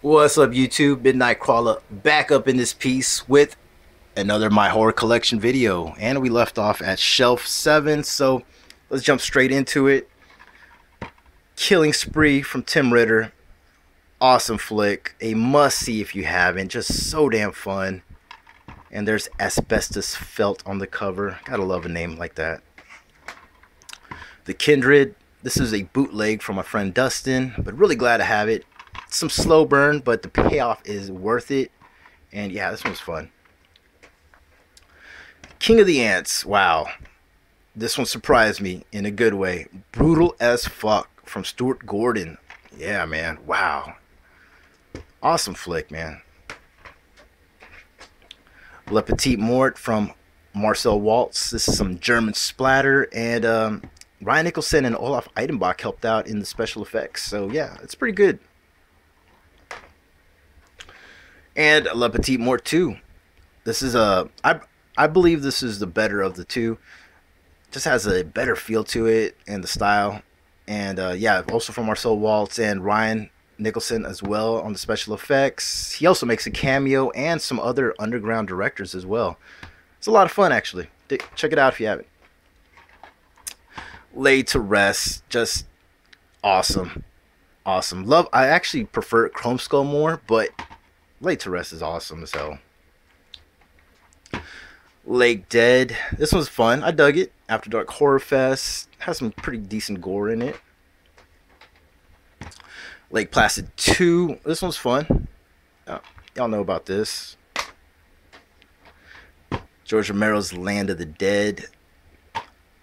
What's up, YouTube? Midnitekrawlr back up in this piece with another My Horror Collection video. And we left off at shelf 7, so let's jump straight into it. Killing Spree from Tim Ritter. Awesome flick. A must-see if you haven't. Just so damn fun. And there's Asbestos Felt on the cover. Gotta love a name like that. The Kindred. This is a bootleg from my friend Dustin, but really glad to have it. Some slow burn, but the payoff is worth it. And yeah, this one's fun. King of the Ants. Wow. This one surprised me in a good way. Brutal as fuck from Stuart Gordon. Yeah, man. Wow. Awesome flick, man. Le Petit Mort from Marcel Waltz. This is some German splatter. And Ryan Nicholson and Olaf Eidenbach helped out in the special effects. So yeah, it's pretty good. And Le Petit Mort 2. This is I believe this is the better of the two. Just has a better feel to it and the style. And yeah, also from Marcel Waltz and Ryan Nicholson as well on the special effects. He also makes a cameo and some other underground directors as well. It's a lot of fun, actually. Check it out if you haven't. Laid to Rest, just awesome. Awesome. Love, I actually prefer Chrome Skull more, but Laid to Rest is awesome as hell. Lake Dead. This one's fun. I dug it. After Dark Horror Fest. Has some pretty decent gore in it. Lake Placid 2. This one's fun. Y'all know about this. George Romero's Land of the Dead.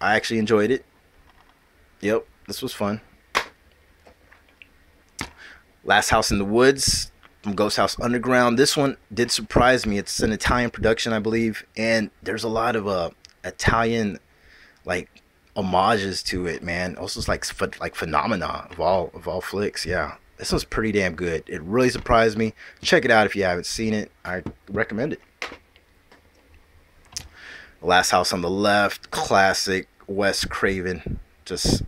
I actually enjoyed it. Yep, this was fun. Last House in the Woods from Ghost House Underground. This one did surprise me. It's an Italian production, I believe, and there's a lot of Italian like homages to it, man. Also, it's like phenomena of all flicks. Yeah, this one's pretty damn good. It really surprised me. Check it out if you haven't seen it. I recommend it. Last House on the Left, classic Wes Craven. Just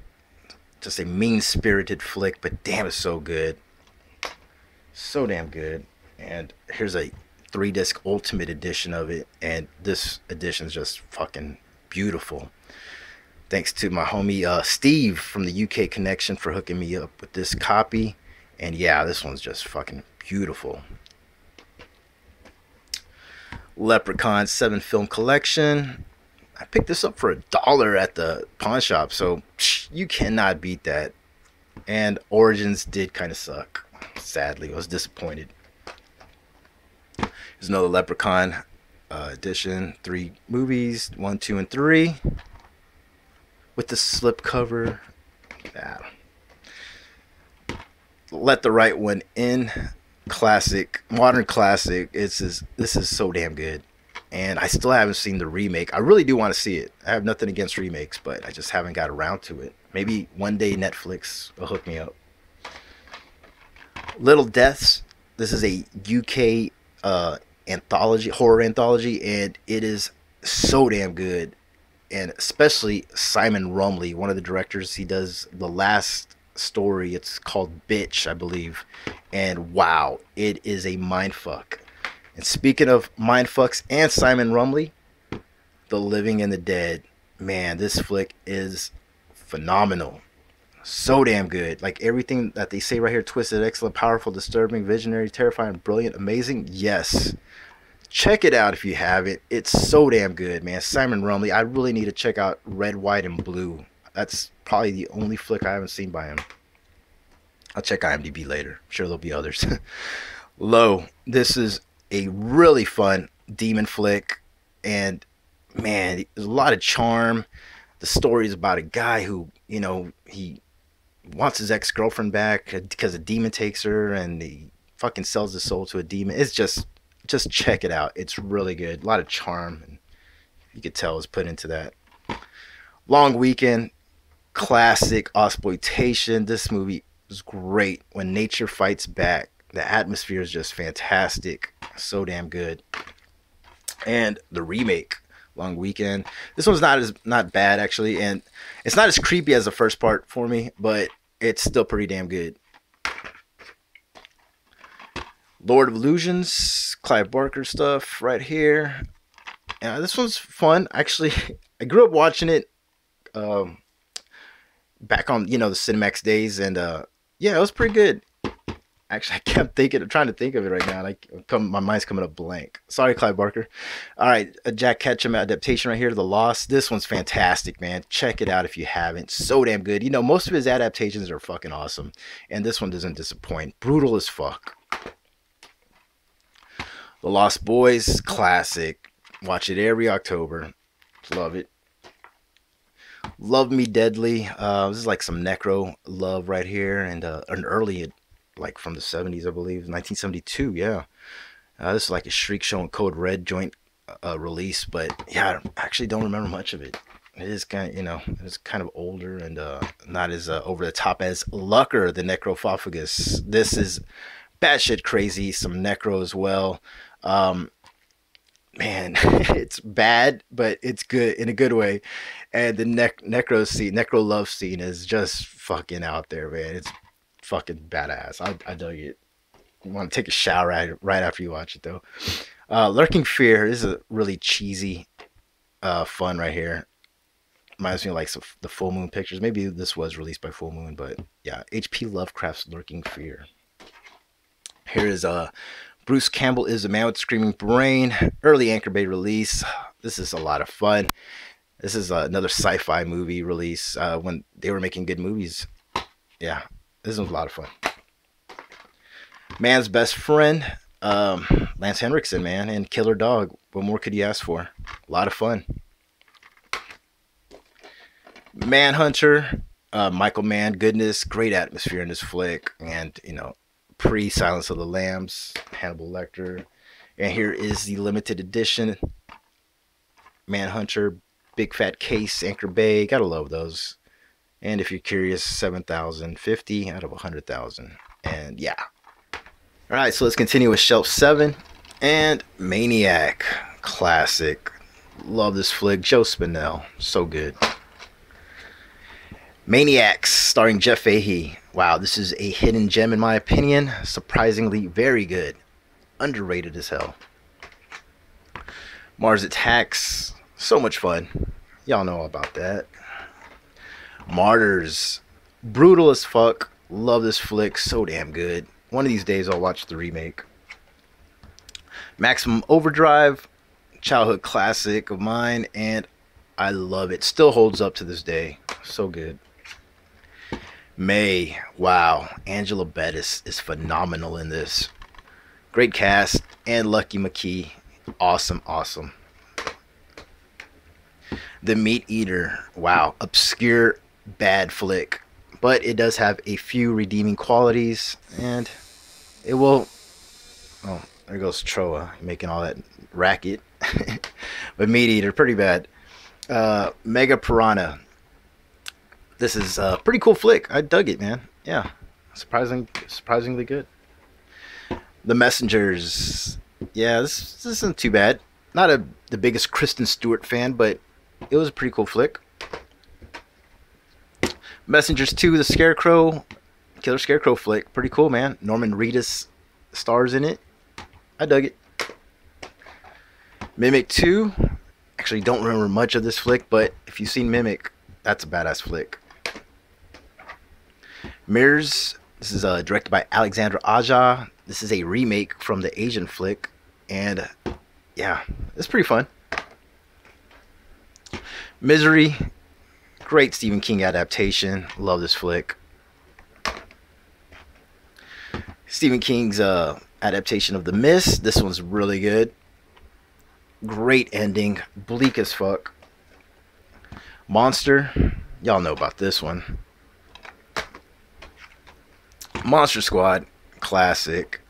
a mean-spirited flick, but damn, it's so good. So damn good. And here's a 3-disc ultimate edition of it, and this edition is just fucking beautiful. Thanks to my homie Steve from the UK Connection for hooking me up with this copy. And yeah, this one's just fucking beautiful. Leprechaun 7 film collection. I picked this up for $1 at the pawn shop, so you cannot beat that. And Origins did kind of suck. Sadly, I was disappointed. There's another Leprechaun edition. 3 movies, 1, 2, and 3. With the slip cover. Yeah. Let the Right One In. Classic. Modern classic. This is so damn good. And I still haven't seen the remake. I really do want to see it. I have nothing against remakes, but I just haven't got around to it. Maybe one day Netflix will hook me up. Little Deaths. This is a UK anthology, horror anthology, and it is so damn good. And especially Simon Rumley, one of the directors. He does the last story. It's called Bitch, I believe. And wow, it is a mindfuck. And speaking of mindfucks and Simon Rumley, The Living and the Dead. Man, this flick is phenomenal. So damn good. Like everything that they say right here. Twisted, excellent, powerful, disturbing, visionary, terrifying, brilliant, amazing. Yes. Check it out if you haven't. It's so damn good, man. Simon Rumley. I really need to check out Red, White, and Blue. That's probably the only flick I haven't seen by him. I'll check IMDb later. I'm sure there'll be others. Low. This is a really fun demon flick. And man, there's a lot of charm. The story is about a guy who, you know, he wants his ex-girlfriend back because a demon takes her, and he fucking sells his soul to a demon. It's just check it out. It's really good. A lot of charm, and you could tell is put into that. Long Weekend, classic exploitation. This movie is great. When nature fights back, the atmosphere is just fantastic. So damn good. And the remake, Long Weekend. This one's not bad actually, and it's not as creepy as the first part for me, but it's still pretty damn good. Lord of Illusions, Clive Barker stuff right here. Yeah, this one's fun. Actually, I grew up watching it um, back on the Cinemax days, and yeah, it was pretty good. Actually, I kept thinking, I'm trying to think of it right now. My mind's coming up blank. Sorry, Clive Barker. All right, a Jack Ketchum adaptation right here, The Lost. This one's fantastic, man. Check it out if you haven't. So damn good. Most of his adaptations are fucking awesome, and this one doesn't disappoint. Brutal as fuck. The Lost Boys, classic. Watch it every October. Love it. Love Me Deadly. This is like some necro love right here, and an early, like from the 70s, I believe, 1972. Yeah, this is like a Shriek Show and Code Red joint release, but yeah, I actually don't remember much of it. It is kind of, it's kind of older and not as over the top as Lucker, the Necropophagus. This is batshit crazy, some necro as well. Man, it's bad, but it's good in a good way. And the necro love scene is just fucking out there, man. It's fucking badass. I dug it. You want to take a shower right after you watch it, though. Lurking Fear is a really cheesy fun right here. Reminds me of like the Full Moon Pictures. Maybe this was released by Full Moon, but yeah, H.P. Lovecraft's Lurking Fear. Here is Bruce Campbell is a Man with a Screaming Brain. Early Anchor Bay release. This is a lot of fun. This is another sci-fi movie release when they were making good movies. Yeah, this was a lot of fun. Man's Best Friend. Lance Henriksen, man, and Killer Dog. What more could you ask for? A lot of fun. Manhunter. Michael Mann. Goodness. Great atmosphere in this flick. And, pre-Silence of the Lambs, Hannibal Lecter. And here is the limited edition Manhunter, big fat case, Anchor Bay. Gotta love those. And if you're curious, 7,050 out of 100,000. And yeah. Alright, so let's continue with Shelf 7. And Maniac. Classic. Love this flick. Joe Spinell. So good. Maniacs, starring Jeff Fahey. Wow, this is a hidden gem in my opinion. Surprisingly very good. Underrated as hell. Mars Attacks. So much fun. Y'all know all about that. Martyrs. Brutal as fuck. Love this flick. So damn good. One of these days I'll watch the remake. Maximum Overdrive. Childhood classic of mine. And I love it. Still holds up to this day. So good. May. Wow. Angela Bettis is phenomenal in this. Great cast. And Lucky McKee. Awesome, awesome. The Meat Eater. Wow. Obscure, bad flick. But it does have a few redeeming qualities. And it will... Oh, there goes Troa making all that racket. But Meat Eater, pretty bad. Mega Piranha. This is a pretty cool flick. I dug it, man. Yeah. Surprisingly good. The Messengers. Yeah, this isn't too bad. Not the biggest Kristen Stewart fan, but it was a pretty cool flick. Messengers 2, The Scarecrow. Killer Scarecrow flick. Pretty cool, man. Norman Reedus stars in it. I dug it. Mimic 2. Actually, don't remember much of this flick, but if you've seen Mimic, that's a badass flick. Mirrors. This is directed by Alexandra Aja. This is a remake from the Asian flick. And yeah, it's pretty fun. Misery. Great Stephen King adaptation. Love this flick. Stephen King's adaptation of The Mist. This one's really good. Great ending. Bleak as fuck. Monster. Y'all know about this one. Monster Squad. Classic.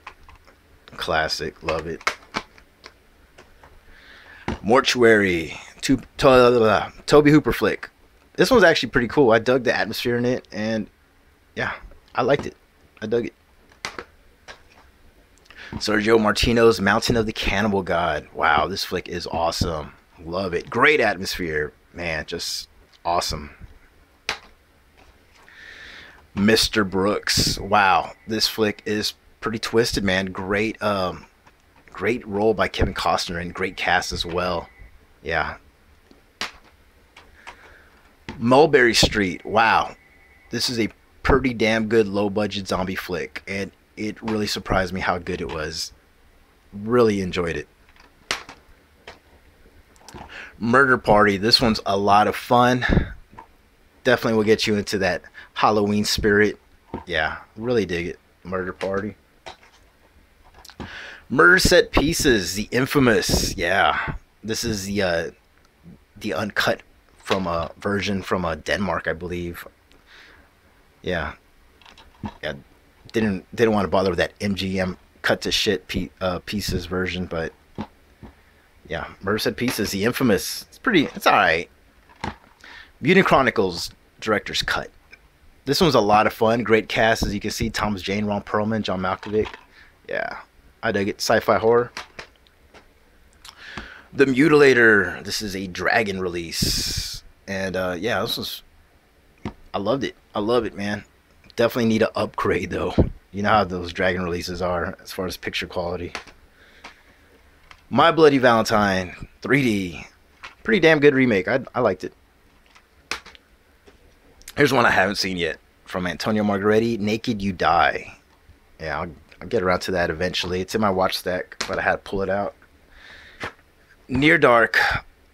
Classic. Love it. Mortuary. Toby Hooper flick. This one's actually pretty cool. I dug the atmosphere in it. And yeah, I liked it. I dug it. Sergio Martino's Mountain of the Cannibal God. Wow, this flick is awesome. Love it. Great atmosphere. Man, just awesome. Mr. Brooks. Wow, this flick is Pretty twisted, man. Great role by Kevin Costner and great cast as well. Yeah. Mulberry Street. Wow. This is a pretty damn good low budget zombie flick, and it really surprised me how good it was. Really enjoyed it. Murder Party. This one's a lot of fun. Definitely will get you into that Halloween spirit. Yeah, really dig it. Murder Party. Murder Set Pieces, the infamous. Yeah, this is the uncut from a version from Denmark, I believe. Yeah, yeah. Didn't want to bother with that MGM cut to shit pieces version, but yeah, Murder Set Pieces, the infamous. It's all right. Mutant Chronicles director's cut. This one's a lot of fun. Great cast, as you can see. Thomas Jane, Ron Perlman, John Malkovich. Yeah, I dig it. Sci-fi horror. The Mutilator. This is a Dragon release, and yeah, this was. I loved it. I love it, man. Definitely need an upgrade though. You know how those Dragon releases are as far as picture quality. My Bloody Valentine 3D. Pretty damn good remake. I liked it. Here's one I haven't seen yet from Antonio Margheriti. Naked You Die. Yeah, I'll get around to that eventually. It's in my watch stack, but I had to pull it out. Near Dark.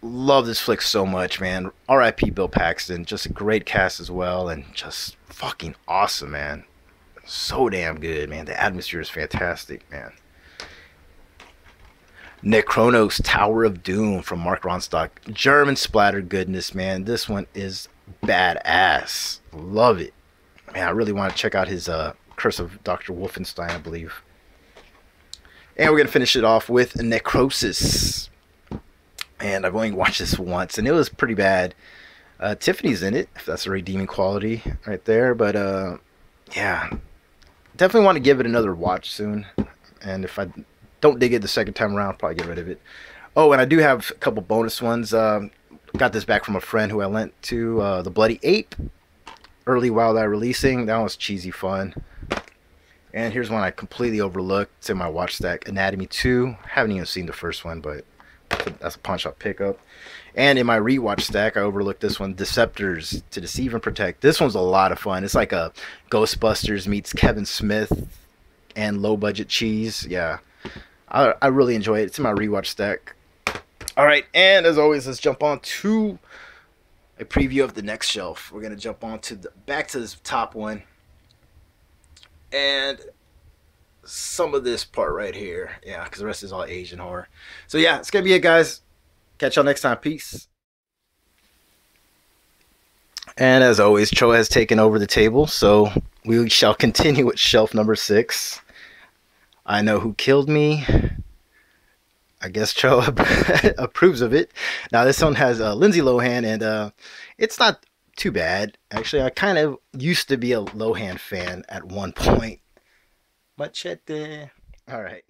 Love this flick so much, man. R.I.P. Bill Paxton. Just a great cast as well, and just fucking awesome, man. So damn good, man. The atmosphere is fantastic, man. Necronos Tower of Doom from Mark Ronstock. German splatter goodness, man. This one is badass. Love it. Man, I really want to check out his Curse of Dr. Wolfenstein, I believe. And we're going to finish it off with Necrosis. And I've only watched this once, and it was pretty bad. Tiffany's in it, if that's a redeeming quality right there. But yeah, definitely want to give it another watch soon. And if I don't dig it the second time around, I'll probably get rid of it. Oh, and I do have a couple bonus ones. Got this back from a friend who I lent to. The Bloody Ape, early Wild Eye releasing. That was cheesy fun. And here's one I completely overlooked. It's in my watch stack. Anatomy 2. Haven't even seen the first one, but that's a punch up pickup. And in my rewatch stack, I overlooked this one, Deceptors, To Deceive and Protect. This one's a lot of fun. It's like a Ghostbusters meets Kevin Smith and low budget cheese. Yeah, I really enjoy it. It's in my rewatch stack. All right, and as always, let's jump on to a preview of the next shelf. We're gonna jump on to back to this top one, and some of this part right here. Yeah, because the rest is all Asian horror. So yeah, it's gonna be it, guys. Catch y'all next time. Peace. And as always, Cho has taken over the table, so we shall continue with shelf number 6. I Know Who Killed Me. I guess Cho approves of it. Now this one has Lindsay Lohan, and it's not too bad. Actually, I kind of used to be a Lohan fan at one point. Machete. All right.